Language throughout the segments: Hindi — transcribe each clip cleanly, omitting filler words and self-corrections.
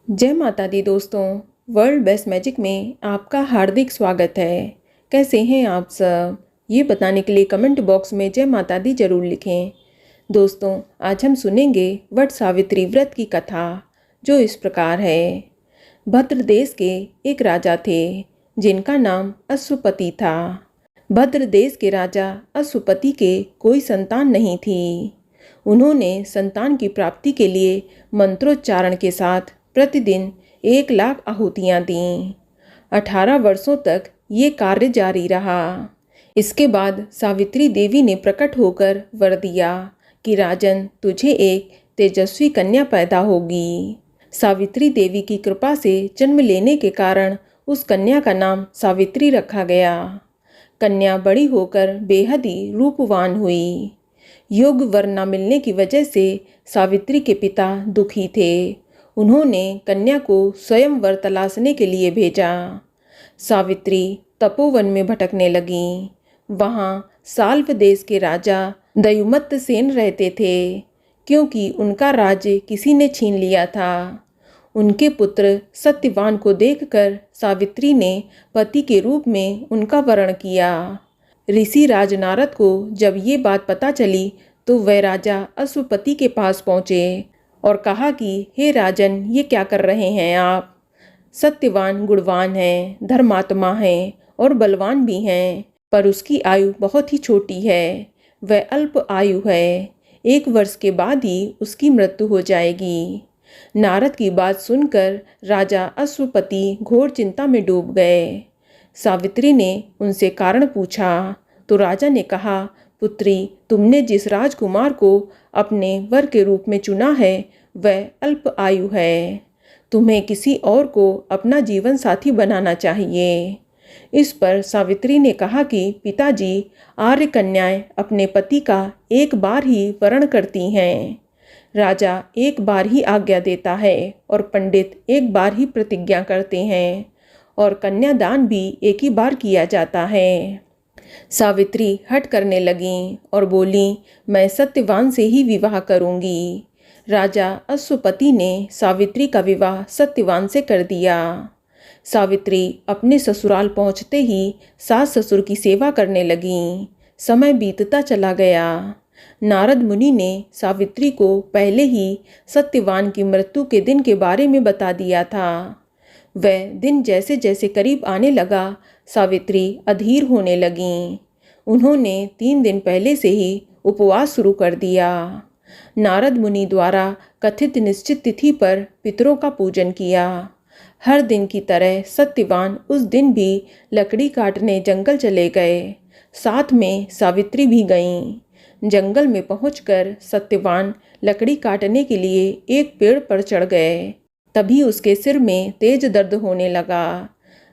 जय माता दी दोस्तों। वर्ल्ड बेस्ट मैजिक में आपका हार्दिक स्वागत है। कैसे हैं आप सब? ये बताने के लिए कमेंट बॉक्स में जय माता दी जरूर लिखें। दोस्तों, आज हम सुनेंगे वट सावित्री व्रत की कथा, जो इस प्रकार है। भद्र देश के एक राजा थे जिनका नाम अश्वपति था। भद्र देश के राजा अश्वपति के कोई संतान नहीं थी। उन्होंने संतान की प्राप्ति के लिए मंत्रोच्चारण के साथ प्रतिदिन 1,00,000 आहुतियाँ दीं। 18 वर्षों तक ये कार्य जारी रहा। इसके बाद सावित्री देवी ने प्रकट होकर वर दिया कि राजन, तुझे एक तेजस्वी कन्या पैदा होगी। सावित्री देवी की कृपा से जन्म लेने के कारण उस कन्या का नाम सावित्री रखा गया। कन्या बड़ी होकर बेहद ही रूपवान हुई। योग्य वर न मिलने की वजह से सावित्री के पिता दुखी थे। उन्होंने कन्या को स्वयं वर तलाशने के लिए भेजा। सावित्री तपोवन में भटकने लगीं। वहाँ साल्व देश के राजा दयुमत्त सेन रहते थे, क्योंकि उनका राज्य किसी ने छीन लिया था। उनके पुत्र सत्यवान को देखकर सावित्री ने पति के रूप में उनका वरण किया। ऋषि राज नारद को जब ये बात पता चली तो वह राजा अश्वपति के पास पहुँचे और कहा कि हे राजन, ये क्या कर रहे हैं आप? सत्यवान गुणवान है, धर्मात्मा है और बलवान भी हैं, पर उसकी आयु बहुत ही छोटी है। वह अल्प आयु है। 1 वर्ष के बाद ही उसकी मृत्यु हो जाएगी। नारद की बात सुनकर राजा अश्वपति घोर चिंता में डूब गए। सावित्री ने उनसे कारण पूछा तो राजा ने कहा, पुत्री, तुमने जिस राजकुमार को अपने वर के रूप में चुना है वह अल्प आयु है। तुम्हें किसी और को अपना जीवन साथी बनाना चाहिए। इस पर सावित्री ने कहा कि पिताजी, आर्य कन्याएं अपने पति का एक बार ही वरण करती हैं। राजा एक बार ही आज्ञा देता है और पंडित एक बार ही प्रतिज्ञा करते हैं और कन्यादान भी एक ही बार किया जाता है। सावित्री हट करने लगीं और बोली, मैं सत्यवान से ही विवाह करूंगी। राजा अश्वपति ने सावित्री का विवाह सत्यवान से कर दिया। सावित्री अपने ससुराल पहुंचते ही सास ससुर की सेवा करने लगीं। समय बीतता चला गया। नारद मुनि ने सावित्री को पहले ही सत्यवान की मृत्यु के दिन के बारे में बता दिया था। वह दिन जैसे जैसे करीब आने लगा, सावित्री अधीर होने लगीं। उन्होंने 3 दिन पहले से ही उपवास शुरू कर दिया। नारद मुनि द्वारा कथित निश्चित तिथि पर पितरों का पूजन किया। हर दिन की तरह सत्यवान उस दिन भी लकड़ी काटने जंगल चले गए। साथ में सावित्री भी गईं। जंगल में पहुंचकर सत्यवान लकड़ी काटने के लिए एक पेड़ पर चढ़ गए। तभी उसके सिर में तेज दर्द होने लगा।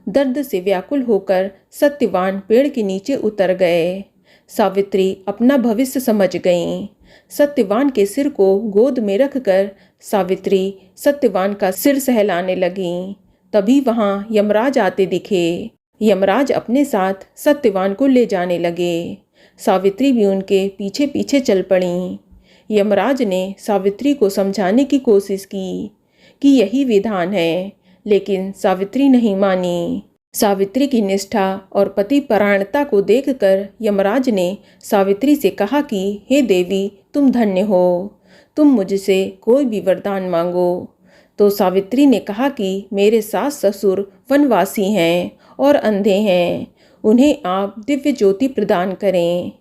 दर्द से व्याकुल होकर सत्यवान पेड़ के नीचे उतर गए। सावित्री अपना भविष्य समझ गईं। सत्यवान के सिर को गोद में रखकर सावित्री सत्यवान का सिर सहलाने लगीं। तभी वहाँ यमराज आते दिखे। यमराज अपने साथ सत्यवान को ले जाने लगे। सावित्री भी उनके पीछे पीछे चल पड़ीं। यमराज ने सावित्री को समझाने की कोशिश की कि यही विधान है, लेकिन सावित्री नहीं मानी। सावित्री की निष्ठा और पति परायणता को देखकर यमराज ने सावित्री से कहा कि हे देवी, तुम धन्य हो। तुम मुझसे कोई भी वरदान मांगो। तो सावित्री ने कहा कि मेरे सास ससुर वनवासी हैं और अंधे हैं। उन्हें आप दिव्य ज्योति प्रदान करें।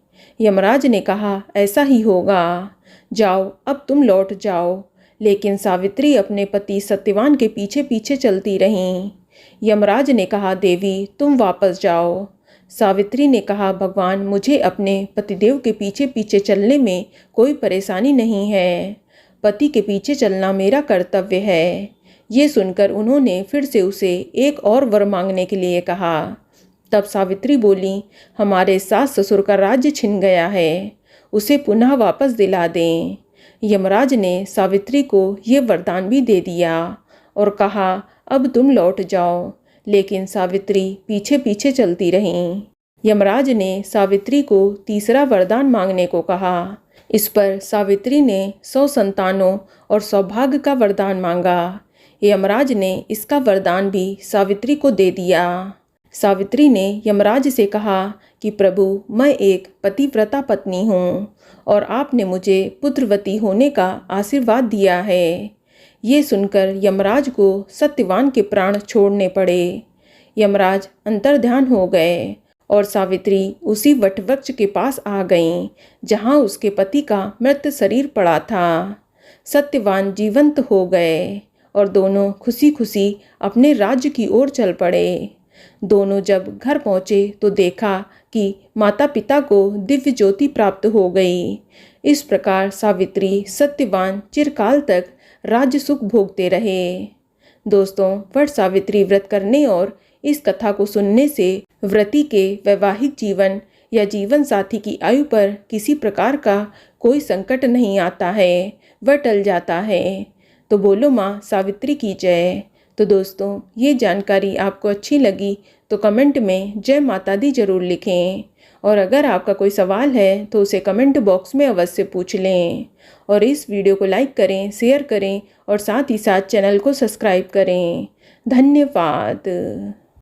यमराज ने कहा, ऐसा ही होगा। जाओ, अब तुम लौट जाओ। लेकिन सावित्री अपने पति सत्यवान के पीछे पीछे चलती रहीं। यमराज ने कहा, देवी, तुम वापस जाओ। सावित्री ने कहा, भगवान, मुझे अपने पतिदेव के पीछे पीछे चलने में कोई परेशानी नहीं है। पति के पीछे चलना मेरा कर्तव्य है। ये सुनकर उन्होंने फिर से उसे एक और वर मांगने के लिए कहा। तब सावित्री बोली, हमारे सास ससुर का राज्य छिन गया है, उसे पुनः वापस दिला दें। यमराज ने सावित्री को ये वरदान भी दे दिया और कहा, अब तुम लौट जाओ। लेकिन सावित्री पीछे पीछे चलती रहीं। यमराज ने सावित्री को तीसरा वरदान मांगने को कहा। इस पर सावित्री ने 100 संतानों और सौभाग्य का वरदान मांगा। यमराज ने इसका वरदान भी सावित्री को दे दिया। सावित्री ने यमराज से कहा कि प्रभु, मैं एक पतिव्रता पत्नी हूँ और आपने मुझे पुत्रवती होने का आशीर्वाद दिया है। ये सुनकर यमराज को सत्यवान के प्राण छोड़ने पड़े। यमराज अंतर्ध्यान हो गए और सावित्री उसी वटवृक्ष के पास आ गईं जहाँ उसके पति का मृत शरीर पड़ा था। सत्यवान जीवंत हो गए और दोनों खुशी खुशी अपने राज्य की ओर चल पड़े। दोनों जब घर पहुँचे तो देखा कि माता पिता को दिव्य ज्योति प्राप्त हो गई। इस प्रकार सावित्री सत्यवान चिरकाल तक राज्य सुख भोगते रहे। दोस्तों, वट सावित्री व्रत करने और इस कथा को सुनने से व्रती के वैवाहिक जीवन या जीवन साथी की आयु पर किसी प्रकार का कोई संकट नहीं आता है, वह टल जाता है। तो बोलो माँ सावित्री की जय। तो दोस्तों, ये जानकारी आपको अच्छी लगी तो कमेंट में जय माता दी जरूर लिखें और अगर आपका कोई सवाल है तो उसे कमेंट बॉक्स में अवश्य पूछ लें और इस वीडियो को लाइक करें, शेयर करें और साथ ही साथ चैनल को सब्सक्राइब करें। धन्यवाद।